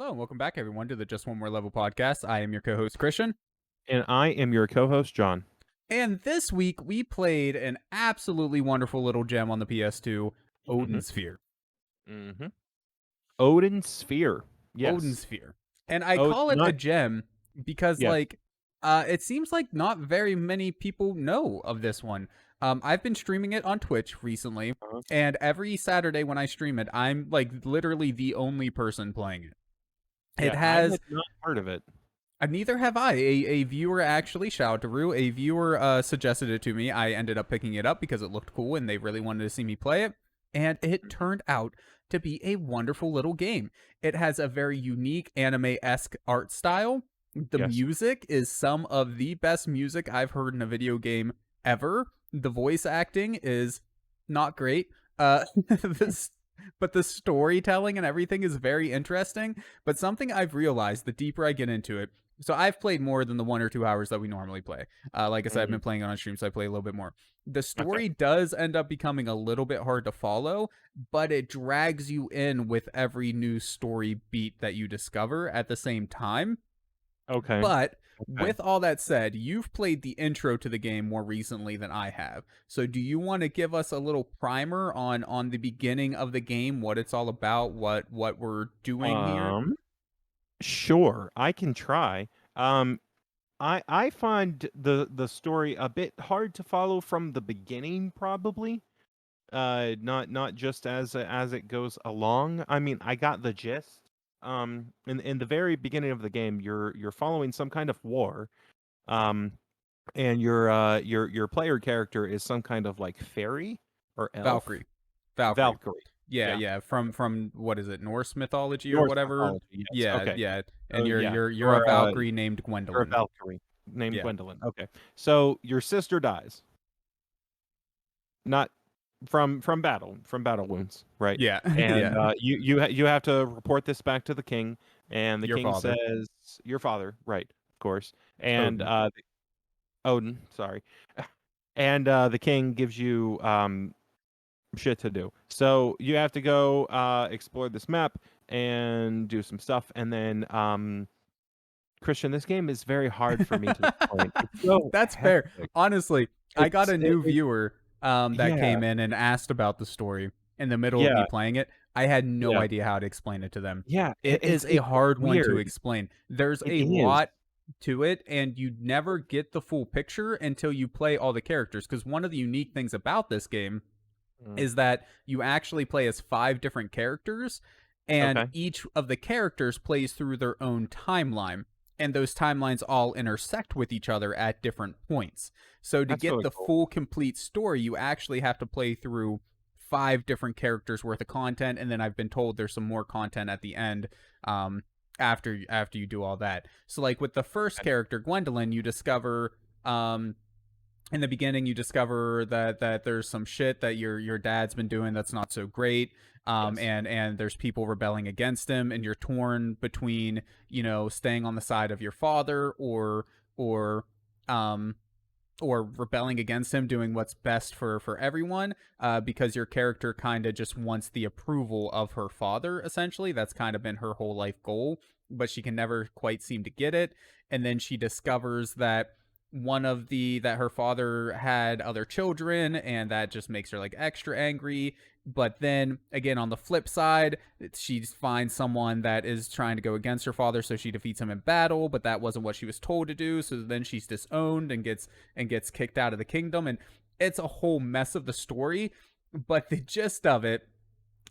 Hello and welcome back, everyone, to the Just One More Level podcast. I am your co-host, Christian. And I am your co-host, John. And this week, we played an absolutely wonderful little gem on the PS2, Mm-hmm. Odin Sphere. Mm-hmm. Odin Sphere. Odin Yes. Sphere. And I Oh, call it a not gem because, yes. it seems like not very many people know of this one. I've been streaming it on Twitch recently, Uh-huh. and every Saturday when I stream it, I'm, like, literally the only person playing it. It Yeah, I has had not heard of it. Neither have I. A viewer actually, shout out to Rue, a viewer suggested it to me. I ended up picking it up because it looked cool and they really wanted to see me play it. And it turned out to be a wonderful little game. It has a very unique anime-esque art style. The Yes. music is some of the best music I've heard in a video game ever. The voice acting is not great. This but the storytelling and everything is very interesting. But something I've realized the deeper I get into it, so I've played more than the 1 or 2 hours that we normally play. Like I said, I've Mhm. been playing on stream, so I play a little bit more. The Okay. story does end up becoming a little bit hard to follow, but it drags you in with every new story beat that you discover at the same time. Okay. But Okay. with all that said, you've played the intro to the game more recently than I have. So do you want to give us a little primer on the beginning of the game, what it's all about, what we're doing here? Um, sure, I can try. Um, I find the story a bit hard to follow from the beginning, probably. Not just as it goes along. I mean, I got the gist. In the very beginning of the game, you're following some kind of war. Um, and your player character is some kind of like fairy or elf. Valkyrie. Valkyrie. Valkyrie. Yeah, Yeah. yeah, from what is it, Norse mythology or Norse whatever? mythology. Yes. Yeah, Okay. yeah. And So you're yeah, you're you're a Valkyrie named you're a Gwendolyn. Valkyrie named Yeah. Gwendolyn. Okay. So your sister dies. Not from battle wounds, right? Yeah. And Yeah. you have to report this back to the king, and the Your king father. says your father, right? Of course. And Odin. Odin, sorry. And the king gives you shit to do. So you have to go explore this map and do some stuff, and then Christian, this game is very hard for me to explain. It's so That's fair. hectic. Honestly, I got a new It viewer that yeah, came in and asked about the story in the middle of me yeah, playing it. I had no yeah, idea how to explain it to them. yeah. It is a It's hard one to weird. explain. There's It a is. lot to it, and you never get the full picture until you play all the characters. Because one of the unique things about this game Mm, is that you actually play as 5 different characters, and okay. each of the characters plays through their own timeline. And those timelines all intersect with each other at different points. So to That's get really the cool. full complete story, you actually have to play through 5 different characters worth of content, and then I've been told there's some more content at the end after you do all that. So like with the first Okay. character, Gwendolyn, you discover in the beginning you discover that there's some shit that your dad's been doing that's not so great, Yes. and there's people rebelling against him, and you're torn between, staying on the side of your father, or um or rebelling against him, doing what's best for everyone, because your character kind of just wants the approval of her father. Essentially, that's kind of been her whole life goal, but she can never quite seem to get it. And then she discovers that her father had other children, and that just makes her like extra angry. But then again, on the flip side, she finds someone that is trying to go against her father, so she defeats him in battle, but that wasn't what she was told to do. So then she's disowned and gets kicked out of the kingdom, and it's a whole mess of the story. But the gist of it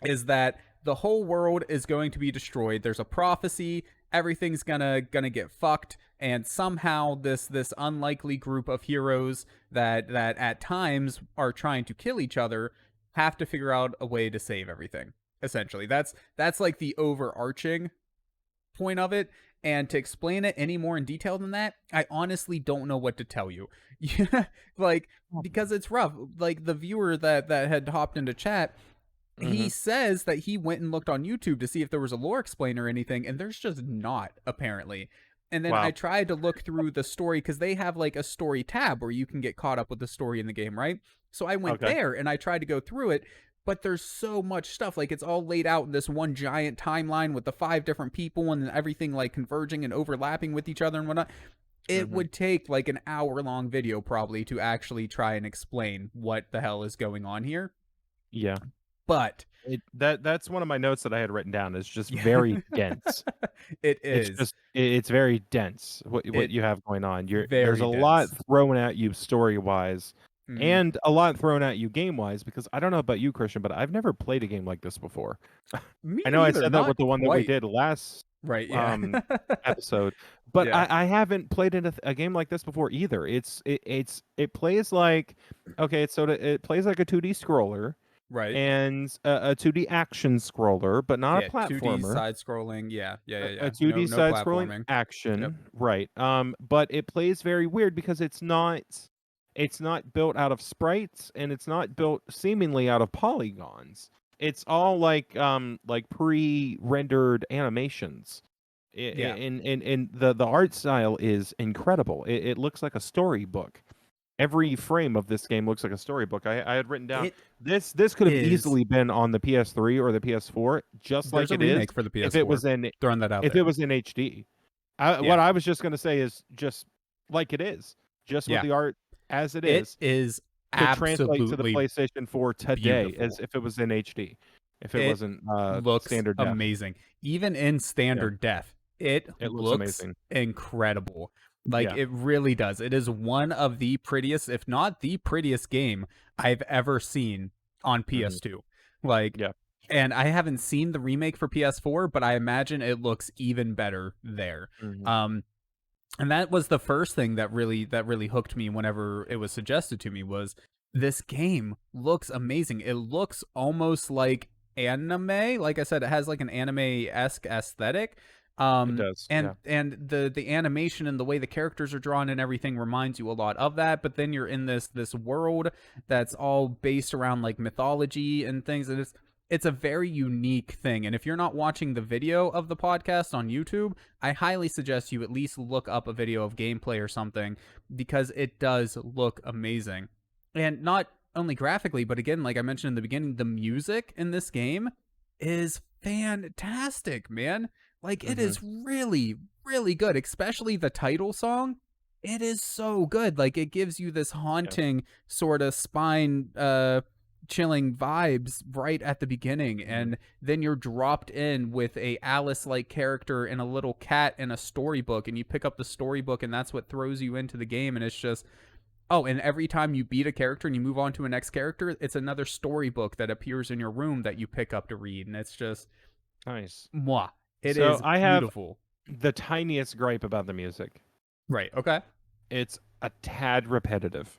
is that the whole world is going to be destroyed. There's a prophecy. Everything's gonna get fucked, and somehow this unlikely group of heroes that at times are trying to kill each other have to figure out a way to save everything. Essentially, that's like the overarching point of it. And to explain it any more in detail than that, I honestly don't know what to tell you. Like, because it's rough. Like the viewer that had hopped into chat, he Mhm. says that he went and looked on YouTube to see if there was a lore explainer or anything, and there's just not, apparently. And then I Wow. tried to look through the story because they have like a story tab where you can get caught up with the story in the game, right? So I went Okay. there and I tried to go through it, but there's so much stuff. Like it's all laid out in this one giant timeline with the 5 different people and everything like converging and overlapping with each other and whatnot. It Mhm. would take like an hour-long video probably to actually try and explain what the hell is going on here. Yeah. But That's one of my notes that I had written down is just yeah, very dense. it It's is. just it's very dense what It you have going on. There's very a lot dense. thrown at you story-wise Mm, and a lot thrown at you game-wise because I don't know about you, Christian, but I've never played a game like this before. me I know I neither. said that with Not the one that we quite. did last Right. Yeah. um episode, but Yeah. I haven't played a game like this before either. It plays like okay, it plays like a 2D scroller Right. and a 2D action scroller, but not a Yeah. 2D platformer. side scrolling. Yeah. Yeah. Yeah. A Yeah. No. 2D No side scrolling platforming. Yep. action, right? But it plays very weird because it's not built out of sprites and it's not built seemingly out of polygons. It's all like pre-rendered animations. Yeah. And the art style is incredible. It looks like a storybook. Every frame of this game looks like a storybook. I had written down It this could have is. easily been on the PS3 or the PS4, just There's like a it is remake for the if it PS4. was in Throwing that out if it there. was in HD. Yeah. What I was just gonna say is just like it is, just with Yeah. the art as it It is, is could translate to the absolutely PlayStation 4 today as beautiful. if it was in HD, if it It wasn't looks standard def. amazing. Even in Yeah, standard def, it it looks looks amazing. incredible. Like Yeah. it really does. It is one of the prettiest, if not the prettiest game I've ever seen on Hmm. PS2. Like, Yeah. and I haven't seen the remake for PS4, but I imagine it looks even better there. Hmm. Um, and that was the first thing that really hooked me whenever it was suggested to me was this game looks amazing. It looks almost like anime. Like I said, it has like an anime-esque aesthetic. It does. And Yeah. the animation and the way the characters are drawn and everything reminds you a lot of that. But then you're in this world that's all based around like mythology and things, and it's a very unique thing. And if you're not watching the video of the podcast on YouTube, I highly suggest you at least look up a video of gameplay or something because it does look amazing. And not only graphically, but again, like I mentioned in the beginning, the music in this game is fantastic, man. Like it Hmm. is really, really good, especially the title song. It is so good. Like it gives you this Yeah. haunting sort of spine chilling vibes right at the beginning, Hmm. and then you're dropped in with a Alice like character and a little cat and a storybook, and you pick up the storybook and that's what throws you into the game. And it's just, oh, and every time you beat a character and you move on to a next character, it's another storybook that appears in your room that you pick up to read, and it's just Nice. moi. It So is I have beautiful. the tiniest gripe about the music. Right, okay. It's a tad repetitive.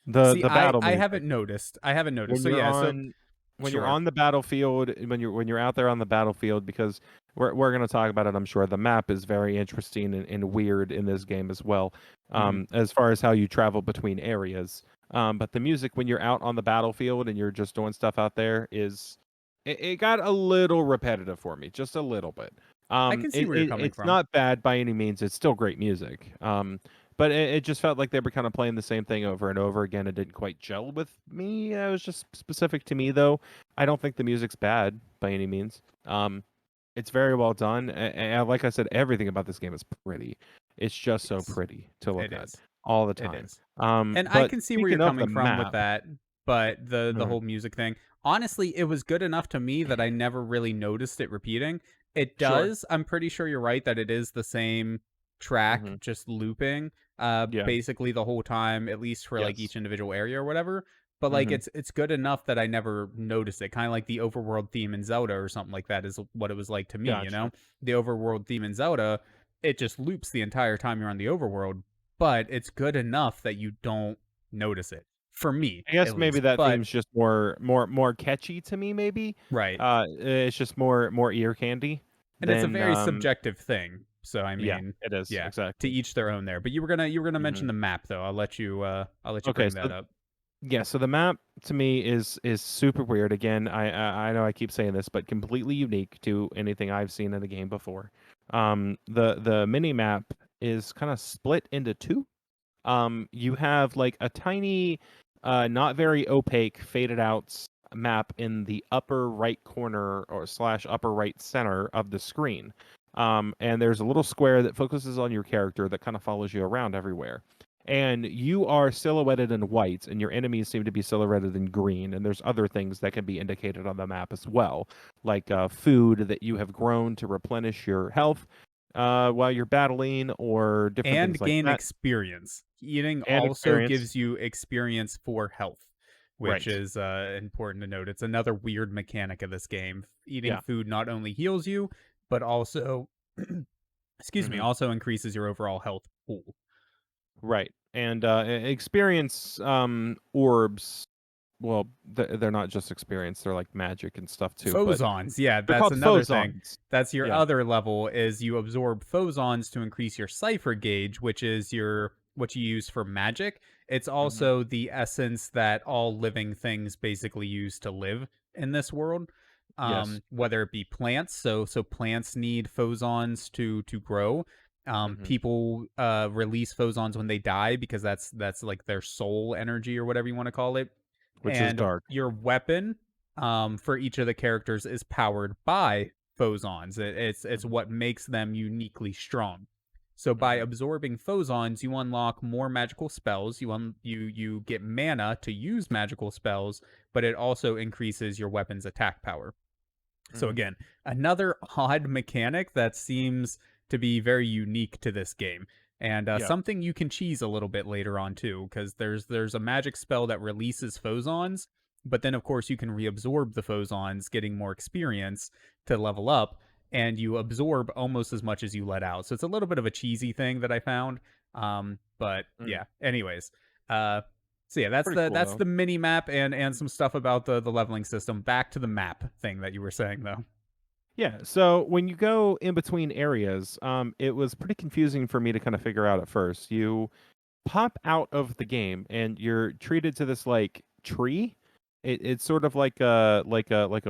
See, The I battle I music. haven't noticed. I haven't noticed. when So you're yeah, so on when you're sure. on the battlefield, when you're out there on the battlefield, because we're going to talk about it, I'm sure. The map is very interesting and weird in this game as well, Mhm. as far as how you travel between areas. But the music when you're out on the battlefield and you're just doing stuff out there it got a little repetitive for me, just a little bit. I can see where you're coming It's from. not bad by any means. It's still great music. But it just felt like they were kind of playing the same thing over and over again. It didn't quite gel with me. It was just specific to me, though. I don't think the music's bad by any means. It's very well done. And like I said, everything about this game is pretty. It's just so Yes. pretty to It look at is. all the It time. is. And I But can see where you're speaking of the coming from with map, that, but the mhm, whole music thing, honestly, it was good enough to me that I never really noticed it repeating. It sure. does. I'm pretty sure you're right that it is the same track Hmm. just looping Yeah. basically the whole time, at least for like Yes. each individual area or whatever. But like Hmm. it's good enough that I never noticed it. Kind of like the overworld theme in Zelda or something like that is what it was like to me, you know? Gotcha. The overworld theme in Zelda, it just loops the entire time you're on the overworld, but it's good enough that you don't notice it. For me, I guess at maybe least. that But theme's just more catchy to me. Maybe right. it's just more ear candy And it's a than very subjective thing. So I yeah, mean, it is yeah, to exactly. each their own there. But you were gonna Hmm. mention the map though. I'll let you Okay, bring so that up. yeah, so the map to me is super weird. Again, I know I keep saying this, but completely unique to anything I've seen in a game before. The mini map is kind of split into two. You have like a tiny, not very opaque, faded out map in the upper right corner or slash upper right center of the screen. And there's a little square that focuses on your character that kind of follows you around everywhere. And you are silhouetted in white, and your enemies seem to be silhouetted in green. And there's other things that can be indicated on the map as well, like food that you have grown to replenish your health while you're battling, or different things And like gain that, experience. Eating and also experience. gives you experience for health, which Right. is important to note. It's another weird mechanic of this game. Eating Yeah. food not only heals you, but also, excuse me, Hmm. also increases your overall health pool. Right. And experience orbs. Well, they're not just experience; they're like magic and stuff too. But Phosons, yeah, they're that's called another thing. phosons. That's your Yeah. other level is you absorb phosons to increase your cipher gauge, which is your what you use for magic. It's Hmm. also the essence that all living things basically use to live in this world. Yes. Whether it be plants, so plants need phosons to grow. Hmm. People release phosons when they die because that's like their soul energy or whatever you want to call it. Which is And dark. your weapon for each of the characters is powered by phosons. It's Hmm. what makes them uniquely strong. So by Hmm. absorbing phosons, you unlock more magical spells. You get mana to use magical spells, but it also increases your weapon's attack power. So Hmm. again, another odd mechanic that seems to be very unique to this game, and Yeah. something you can cheese a little bit later on too, because there's a magic spell that releases phosons, but then of course you can reabsorb the phosons, getting more experience to level up, and you absorb almost as much as you let out. So it's a little bit of a cheesy thing that I found. But Mm. yeah. Anyways, uh, so yeah, that's Pretty the cool that's though. the mini map and some stuff about the leveling system. Back to the map thing that you were saying though. Yeah. So when you go in between areas, it was pretty confusing for me to kind of figure out at first. You pop out of the game and you're treated to this like tree. It's sort of like a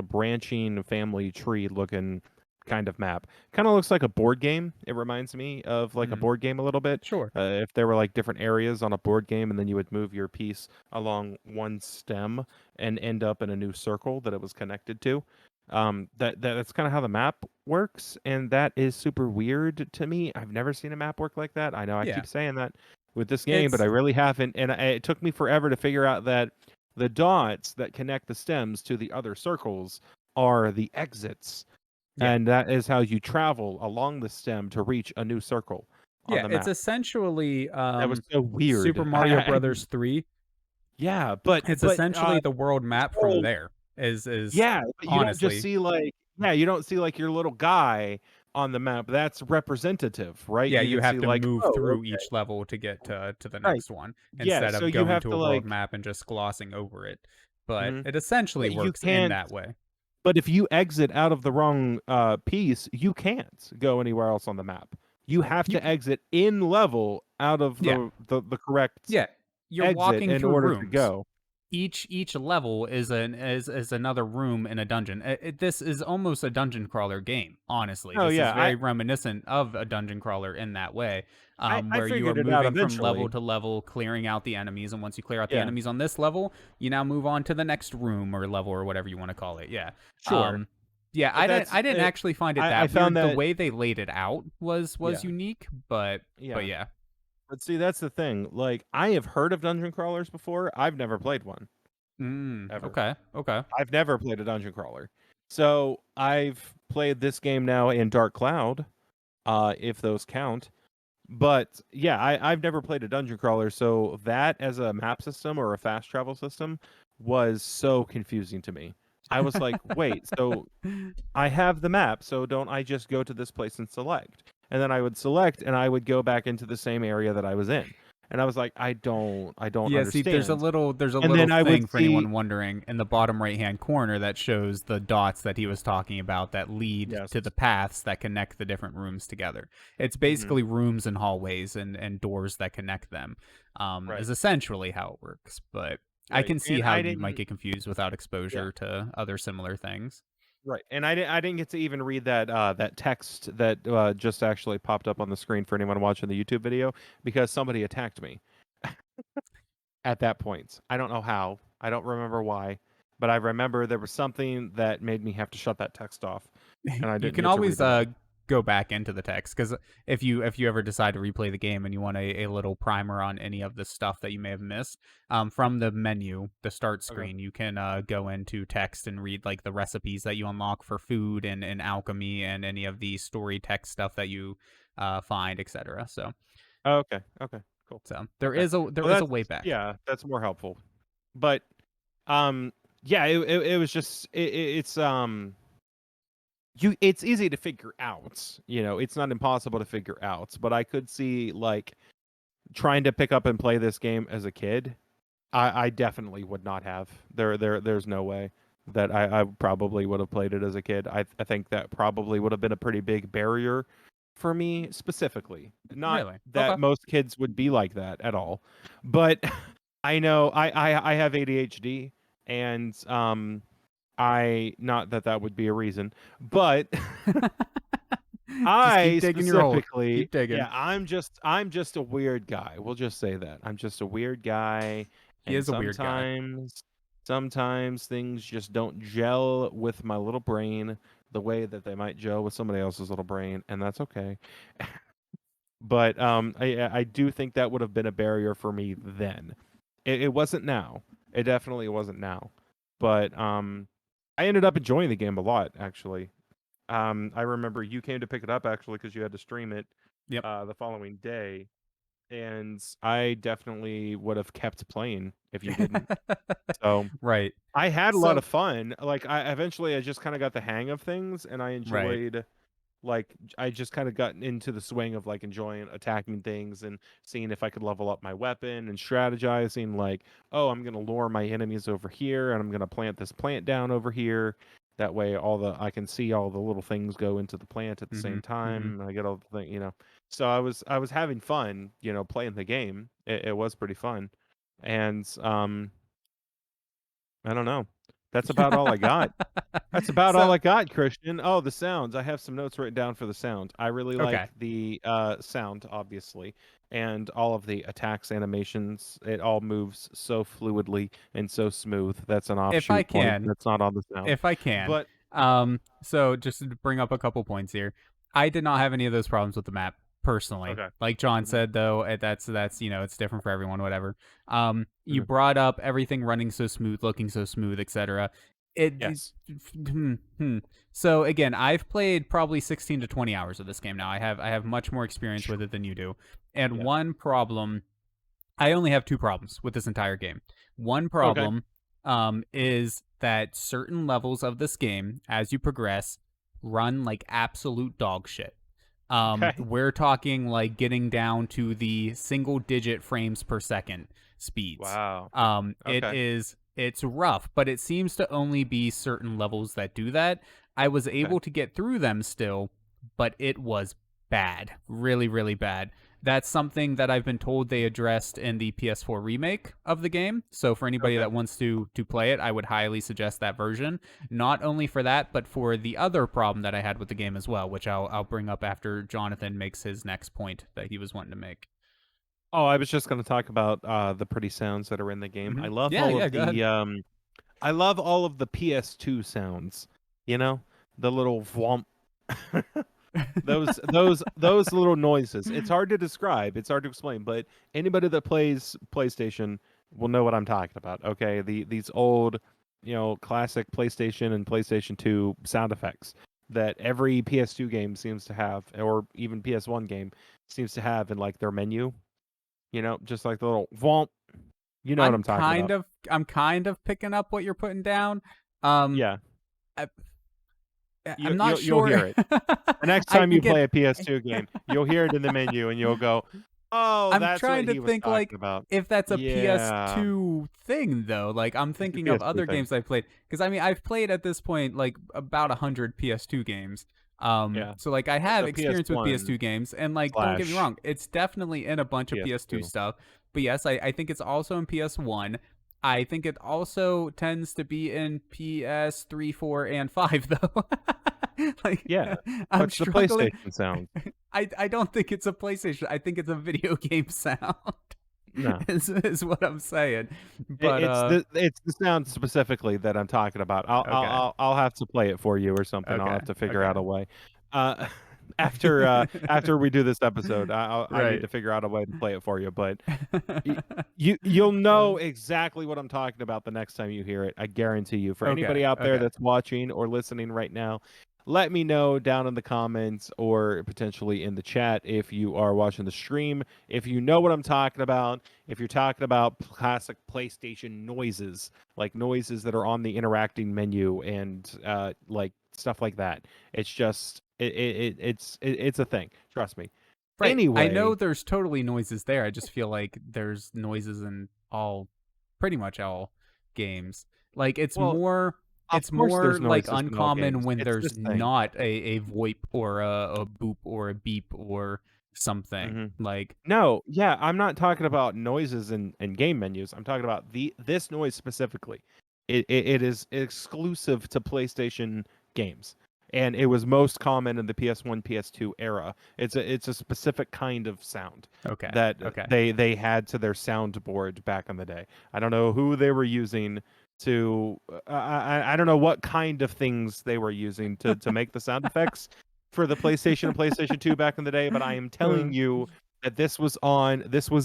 branching family tree looking kind of map. Kind of looks like a board game. It reminds me of like a Mhm. board game a little bit. Sure. If there were like different areas on a board game, and then you would move your piece along one stem and end up in a new circle that it was connected to. That's kind of how the map works, and that is super weird to me. I've never seen a map work like that. I know I Yeah. keep saying that with this game, but I It's really haven't. And it took me forever to figure out that the dots that connect the stems to the other circles are the exits. yeah. And that is how you travel along the stem to reach a new circle on Yeah, the it's map. essentially That was so Super weird. Mario Brothers 3. Yeah, but It's essentially the world map from control. there. Is Yeah, but you don't just honestly. see like, yeah, you don't see like your little guy on the map. That's representative, right? Yeah, You you could have see to like, move oh, through okay, each level to get to the right. next one Yeah, instead so of you going have to to a world like, map and just glossing over it. But mhm. it essentially But you works in can't. that way. But if you exit out of the wrong piece, you can't go anywhere else on the map. You have You to exit in level out of yeah. the correct Yeah. You're exit walking in through order to rooms. go. Each level is another room in a dungeon. This is almost a dungeon crawler game. Honestly, Oh this is yeah, very reminiscent of a dungeon crawler in that way, I where you are figured it out moving from level eventually. to level, clearing out the enemies, and once you clear out the Yeah, enemies on this level, you now move on to the next room or level or whatever you want to call it. Yeah, sure. um, yeah. But that's I didn't actually find it I that found weird. The that. way they laid it out was Yeah, unique, but yeah. yeah. But see, that's the thing. Like, I have heard of dungeon crawlers before. I've never played one ever. Okay. Okay. I've never played a dungeon crawler. So I've played this game now in Dark Cloud, if those count. But yeah, I've never played a dungeon crawler, so that as a map system or a fast travel system was so confusing to me. I was like, wait, so I have the map, so don't I just go to this place and select? And then I would select and I would go back into the same area that I was in. And I was like, I don't Yeah, see, understand. there's a And little then I would thing for see, anyone wondering in the bottom right hand corner that shows the dots that he was talking about that lead yes. to the paths that connect the different rooms together. It's Hmm. basically rooms and hallways and doors that connect them. Right. Is essentially how it works. But I Right. can see And how I you might didn't. get confused without Yeah. exposure to other similar things. Right. And I didn't get to even read that text that just actually popped up on the screen for anyone watching the YouTube video because somebody attacked me at that point. I don't know how. I don't remember why. but I remember there was something that made me have to shut that text off, and I You didn't can get to read always the rest. go back into the text, because if you ever decide to replay the game and you want a little primer on any of the stuff that you may have missed, from the menu, the start Okay. screen, you can go into text and read like the recipes that you unlock for food and alchemy and any of the story text stuff that you find, etc. Oh, okay. Okay. Cool. So Okay. there Well, is a that's way back. yeah, that's more helpful. But um, yeah, it was just it's it's easy to figure out. You know, it's not impossible to figure out. But I could see like trying to pick up and play this game as a kid. I definitely would not have. There's no way that I probably would have played it as a kid. I think that probably would have been a pretty big barrier for me specifically. Not Really? that Okay. most kids would be like that at all, but I know I have ADHD, and I not that that would be a reason, but Just keep I digging your hole. specifically, Keep digging. yeah, I'm just a weird guy. We'll just say that. I'm just a weird guy, He and is a weird guy. sometimes things just don't gel with my little brain the way that they might gel with somebody else's little brain, and that's okay. But I do think that would have been a barrier for me then. It wasn't now. It definitely wasn't now. But I ended up enjoying the game a lot actually. I remember you came to pick it up actually because you had to stream it Yep. the following day, and I definitely would have kept playing if you didn't. So Right. I had a lot So of fun. Like I just kind of got the hang of things, and I right. enjoyed like I just kind of got into the swing of like enjoying attacking things and seeing if I could level up my weapon and strategizing like, oh, I'm gonna lure my enemies over here and I'm gonna plant this plant down over here. That way I can see all the little things go into the plant at the same Mhm. Mhm. time. And I get all the thing. So I was having fun, playing the game. It was pretty fun. And I don't know. That's about all I got. That's about all So I got, Christian. Oh, the sounds. I have some notes written down for the sound. I really okay. like the sound, obviously, and all of the attacks animations. It all moves so fluidly and so smooth. That's an If I offshoot point. can, That's not on the sound. if I can. But So just to bring up a couple points here. I did not have any of those problems with the map personally. okay. Like John Hmm. said though, that's it's different for everyone, whatever. You Hmm. brought up everything running so smooth, looking so smooth, etc. It Yes. hmm, hmm. So again, I've played probably 16 to 20 hours of this game now. I have much more experience with it than you do. And Yeah. one problem, I only have two problems with this entire game. One Okay. problem is that certain levels of this game, as you progress, run like absolute dog shit. Okay. We're talking like getting down to the single digit frames per second speeds. Wow. Okay. It's rough, but it seems to only be certain levels that do that. I was Okay. able to get through them still, but it was bad, really, really bad. That's something that I've been told they addressed in the PS4 remake of the game. So for anybody Okay. that wants to play it, I would highly suggest that version. Not only for that, but for the other problem that I had with the game as well, which I'll bring up after Jonathan makes his next point that he was wanting to make. Oh, I was just going to talk about the pretty sounds that are in the game. Yeah, yeah, go ahead. I love all of the PS2 sounds. You know, the little vwomp. Those little noises. It's hard to describe. It's hard to explain, but anybody that plays PlayStation will know what I'm talking about. Okay, these old, classic PlayStation and PlayStation 2 sound effects that every PS2 game seems to have, or even PS1 game seems to have in like their menu. Just like the little vomp. You know what I'm talking about. I'm kind of picking up what you're putting down. Um, Yeah, I, you I'm not you'll sure. hear it. The next I time you think it play a PS2 game, you'll hear it in the menu and you'll go, "Oh, I'm that's what trying to he was think talking like about." if that's a Yeah, PS2 thing though. Like I'm it's a thinking of PS2 other thing. games I've played because I mean I've played at this point like about 100 PS2 games. Yeah. So like I It's have a experience with PS1 PS2 games and like don't get me slash wrong, it's definitely in a bunch of PS2 PS2. stuff. But yes, I think it's also in PS1. I think it also tends to be in PS3, 4, and 5 though. Like Yeah, I'm that's the struggling. PlayStation sound. I don't think it's a PlayStation. I think it's a video game sound. No. is what I'm saying. It But it's the sound specifically that I'm talking about. okay. I'll have to play it for you or something. I'll Okay. have to figure out Okay. a way. Uh, after we do this episode, I need Right. to figure out a way to play it for you. But y you'll know exactly what I'm talking about the next time you hear it. I guarantee you. For Okay. anybody out there Okay. that's watching or listening right now, let me know down in the comments or potentially in the chat if you are watching the stream, if you know what I'm talking about, if you're talking about classic PlayStation noises, like noises that are on the interacting menu and like stuff like that. It's just it's a thing. Trust me. Right. I know Anyway, there's totally noises there. I just feel like there's noises in pretty much all games. Like well, of it's course more there's like noises in all uncommon games. when It's there's this thing. not a VoIP or a boop or a beep or something. hmm Like, No, yeah, I'm not talking about noises in game menus. I'm talking about this noise specifically. It is exclusive to PlayStation games, and it was most common in the PS1, PS2 era. It's a specific kind of sound okay. that Okay. they had to their soundboard back in the day. I don't know who they were using to. I don't know what kind of things they were using to make the sound effects for the PlayStation and PlayStation 2 back in the day, but I am telling you that this was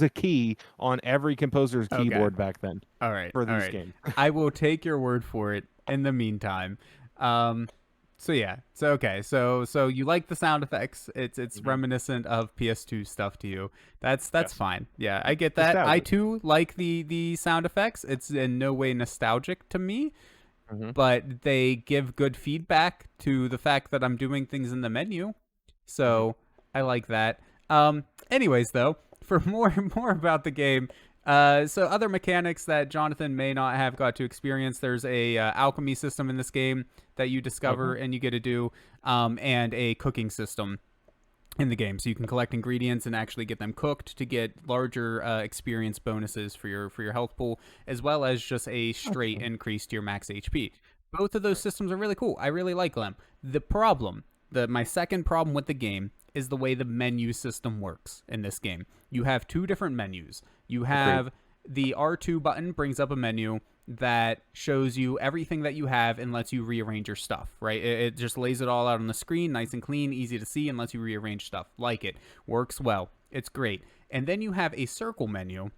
a key on every composer's Okay. keyboard back then All right. for All these right. games. I will take your word for it in the meantime. Um so yeah. So okay. So you like the sound effects. It's hmm reminiscent of PS2 stuff to you. That's Yes. fine. Yeah, I get that. I Nostalgic. too like the sound effects. It's in no way nostalgic to me, hmm but they give good feedback to the fact that I'm doing things in the menu. hmm So I like that. Anyways, though, for more about the game, so other mechanics that Jonathan may not have got to experience, there's a alchemy system in this game that you Okay. discover and you get to do, and a cooking system in the game, so you can collect ingredients and actually get them cooked to get larger experience bonuses for your health pool, as well as just a straight Gotcha. increase to your max HP. Both of those Right. systems are really cool. I really like them. The problem, my second problem with the game is the way the menu system works in this game. You have two different menus. You Agreed. have the R2 button brings up a menu that shows you everything that you have and lets you rearrange your stuff, right? It just lays it all out on the screen, nice and clean, easy to see, and lets you rearrange stuff. Like it. Works well. It's great. And then you have a circle menu,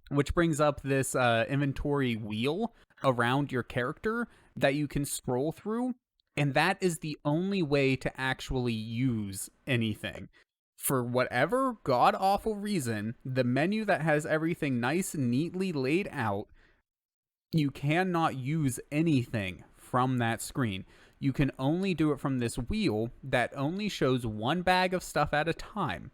which brings up this inventory wheel around your character that you can scroll through. And that is the only way to actually use anything. For whatever god awful reason, the menu that has everything nice and neatly laid out, you cannot use anything from that screen. You can only do it from this wheel that only shows one bag of stuff at a time,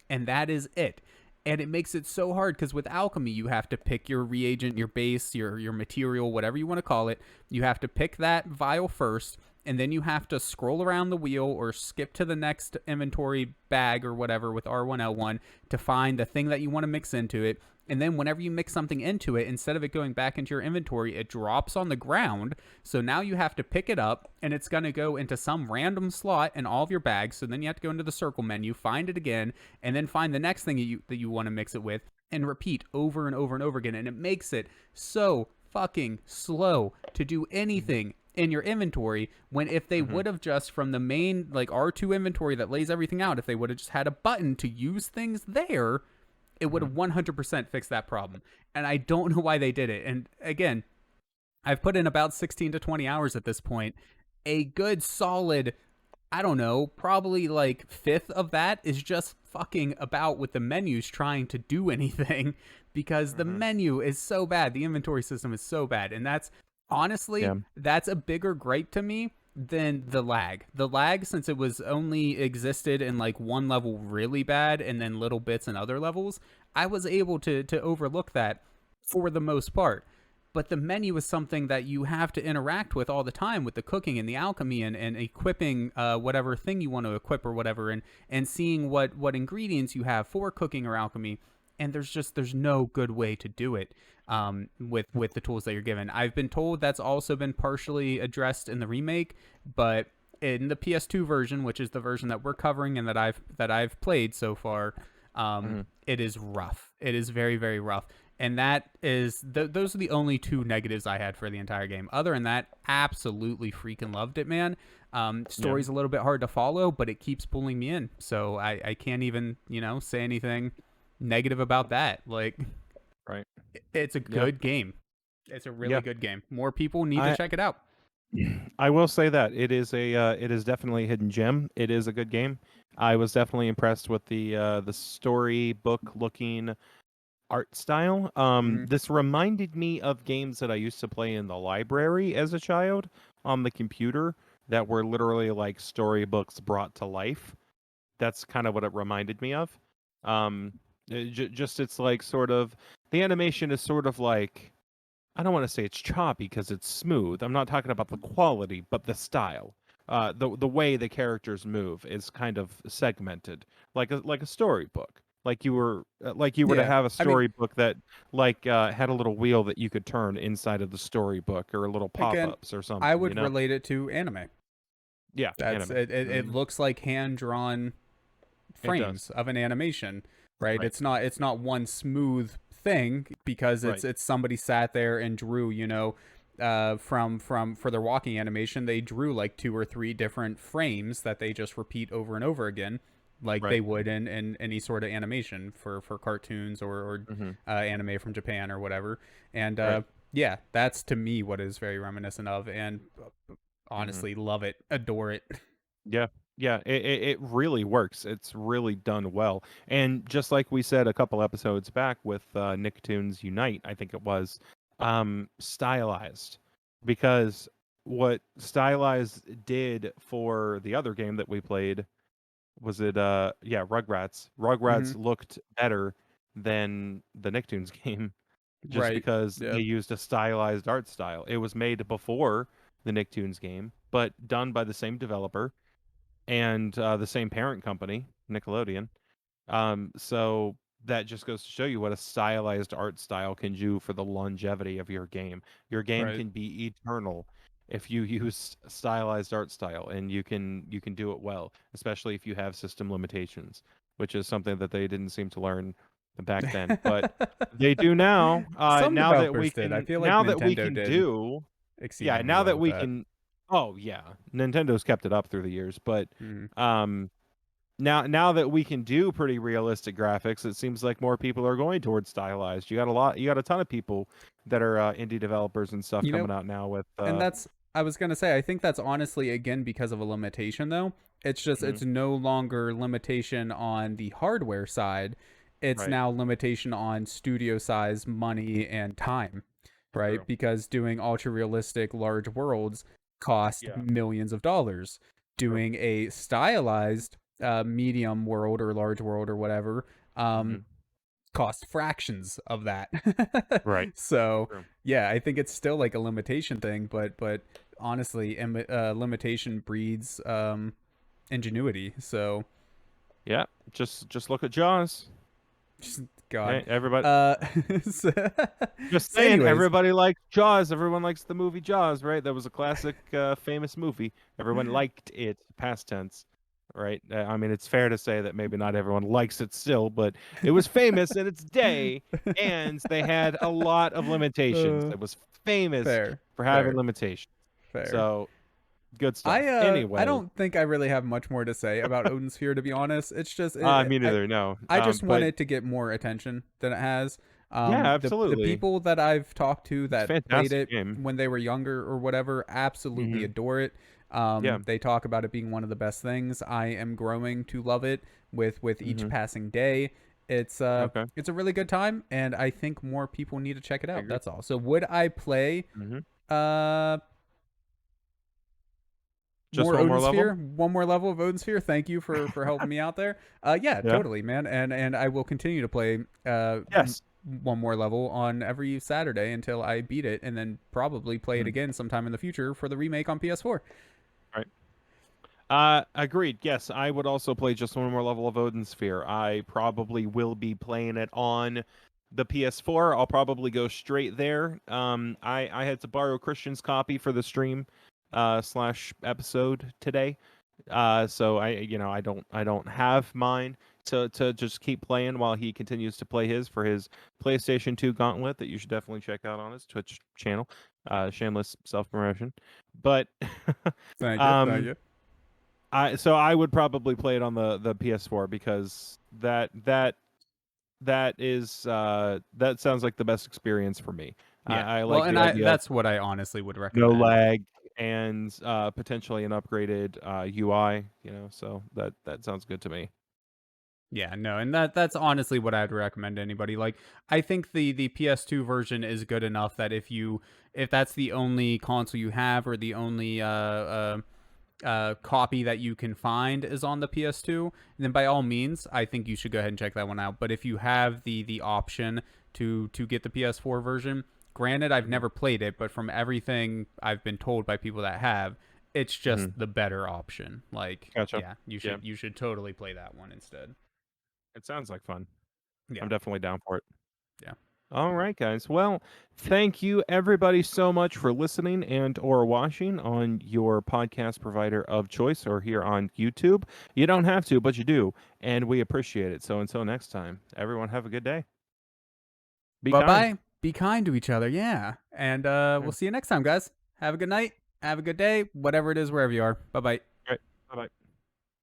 and that is it. And it makes it so hard because with alchemy, you have to pick your reagent, your base, your material, whatever you want to call it. You have to pick that vial first, and then you have to scroll around the wheel or skip to the next inventory bag or whatever with R1 L1 to find the thing that you want to mix into it. And then whenever you mix something into it, instead of it going back into your inventory, it drops on the ground. So now you have to pick it up, and it's going to go into some random slot in all of your bags. So then you have to go into the circle menu, find it again, and then find the next thing that you want to mix it with, and repeat over and over and over again. And it makes it so fucking slow to do anything in your inventory, when if they hmm would have just from the main like R2 inventory that lays everything out, if they would have just had a button to use things there, it would hmm have 100% fixed that problem. And I don't know why they did it. And again, I've put in about 16 to 20 hours at this point. A good solid, I don't know, probably like fifth of that is just fucking about with the menus trying to do anything because the hmm menu is so bad. The inventory system is so bad. And that's honestly, Yeah. that's a bigger gripe to me than the lag. The lag, since it was only existed in like one level really bad and then little bits in other levels, I was able to overlook that for the most part. But the menu is something that you have to interact with all the time with the cooking and the alchemy and equipping whatever thing you want to equip or whatever, and seeing what ingredients you have for cooking or alchemy. And there's no good way to do it with the tools that you're given. I've been told that's also been partially addressed in the remake, but in the PS2 version, which is the version that we're covering and that I've played so far, Mhm. it is rough. It is very, very rough. And that is those are the only two negatives I had for the entire game. Other than that, absolutely freaking loved it, man. Yeah. Story's a little bit hard to follow, but it keeps pulling me in. So I can't even, say anything negative about that. Like, Right. it's a Yeah. good game. It's a really Yeah. good game. More people need to I check it out. I will say that it is definitely a hidden gem. It is a good game. I was definitely impressed with the storybook looking art style. Mm-hmm. This reminded me of games that I used to play in the library as a child on the computer that were literally like storybooks brought to life. That's kind of what it reminded me of. Just it's like sort of the animation is sort of like I don't want to say it's choppy because it's smooth. I'm not talking about the quality, but the style. The way the characters move is kind of segmented, like a storybook. Like you were to Yeah. have a I mean, storybook that had a little wheel that you could turn inside of the storybook or little again, pop-ups or I something, you would know? relate it to anime. Yeah, That's anime. it. It Mhm. looks like hand drawn It does. frames of an animation, right? Right. It's not one smooth thing because Right. it's somebody sat there and drew, from for their walking animation, they drew like two or three different frames that they just repeat over and over again, like they Right. would in any sort of animation for cartoons or Mhm. anime from Japan or whatever. And Right. yeah, that's to me what is very reminiscent of, and Mhm. honestly, love it, adore it. Yeah. Yeah, it really works. It's really done well. And just like we said a couple episodes back with Nicktoons Unite, I think it was, stylized. Because what stylized did for the other game that we played was Rugrats. Hmm. Rugrats looked better than the Nicktoons game just Right. because they Yeah. used a stylized art style. It was made before the Nicktoons game, but done by the same developer and the same parent company, Nickelodeon. So that just goes to show you what a stylized art style can do for the longevity of your game. Your game Right. can be eternal if you use stylized art style, and you can do it well, especially if you have system limitations, which is something that they didn't seem to learn back then, but they do now. Some developers did. I feel like Now that we Nintendo can did do yeah, exceedingly now well that with we that. can oh yeah, Nintendo's kept it up through the years, but Mhm. um now that we can do pretty realistic graphics, it seems like more people are going towards stylized. You got a ton of people that are indie developers and stuff You know, coming out now with and that's I was gonna say I think that's honestly again because of a limitation though. It's just mhm, it's no longer limitation on the hardware side. It's right. now limitation on studio size, money, and time, right? True. Because doing ultra realistic large worlds cost Yeah. millions of dollars. True. Doing a stylized medium world or large world or whatever Mhm. cost fractions of that. Right. So True. yeah, I think it's still like a limitation thing, but honestly, limitation breeds ingenuity. So Yeah. Just look at Jaws. just God. Hey, everybody. Uh, so, Just so saying, anyways, everybody likes Jaws. Everyone likes the movie Jaws, right? That was a classic, famous movie. Everyone liked it, past tense, right? I mean, it's fair to say that maybe not everyone likes it still, but it was famous in its day, and they had a lot of limitations. uh, It was famous fair, for having fair, limitations. fair. So, good I stuff. uh I Anyway, don't think I really have much more to say about Odin Sphere to be honest. It's just me I neither, no. just want But it to get more attention than it has. yeah, The absolutely. people that I've talked to It's a that played fantastic it game. when they were younger or whatever absolutely Hmm. adore it. Yeah. They talk about it being one of the best things. I am growing to love it with each Hmm. passing day. Okay. It's a really good time, and I think more people need to check it I out. agree. That's all. So would I play Hmm. uh Just more one more Odin level? Sphere, one more level of Odin Sphere. Thank you for helping me out there. Yeah, Yeah. totally, man. And I will continue to play Yes. one more level on every Saturday until I beat it, and then probably play it Mhm. again sometime in the future for the remake on PS4. Right. Agreed. Yes, I would also play just one more level of Odin Sphere. I probably will be playing it on the PS4. I'll probably go straight there. I had to borrow Christian's copy for the stream, slash episode today. So I don't have mine. to just keep playing while he continues to play his for his PlayStation 2 Gauntlet that you should definitely check out on his Twitch channel. Shameless self promotion, but Thank you, thank um, you. I would probably play it on the PS4 because that is that sounds like the best experience for me. Yeah. I Well, like and the I idea of that's what I honestly would no recommend. lag and potentially an upgraded UI. So that sounds good to me. Yeah, no, and that's honestly what I'd recommend to anybody. Like, I think the PS2 version is good enough that if that's the only console you have or the only copy that you can find is on the PS2, then by all means, I think you should go ahead and check that one out. But if you have the option to get the PS4 version, granted, I've Hmm. never played it, but from everything I've been told by people that have, it's just Hmm. the better option. Like, Gotcha. yeah, Yeah, you should totally play that one instead. it sounds like fun. Yeah, I'm definitely down for it. yeah. All right, guys. Well, thank you everybody so much for listening and or watching on your podcast provider of choice or here on YouTube. You don't have to, but you do, and we appreciate it. So until next time, everyone have a good day. Be Bye kind. bye. Be kind to each other. Yeah. And Yeah. we'll see you next time, guys. Have a good night. Have a good day. Whatever it is, wherever you are. Bye bye. Great. Bye bye.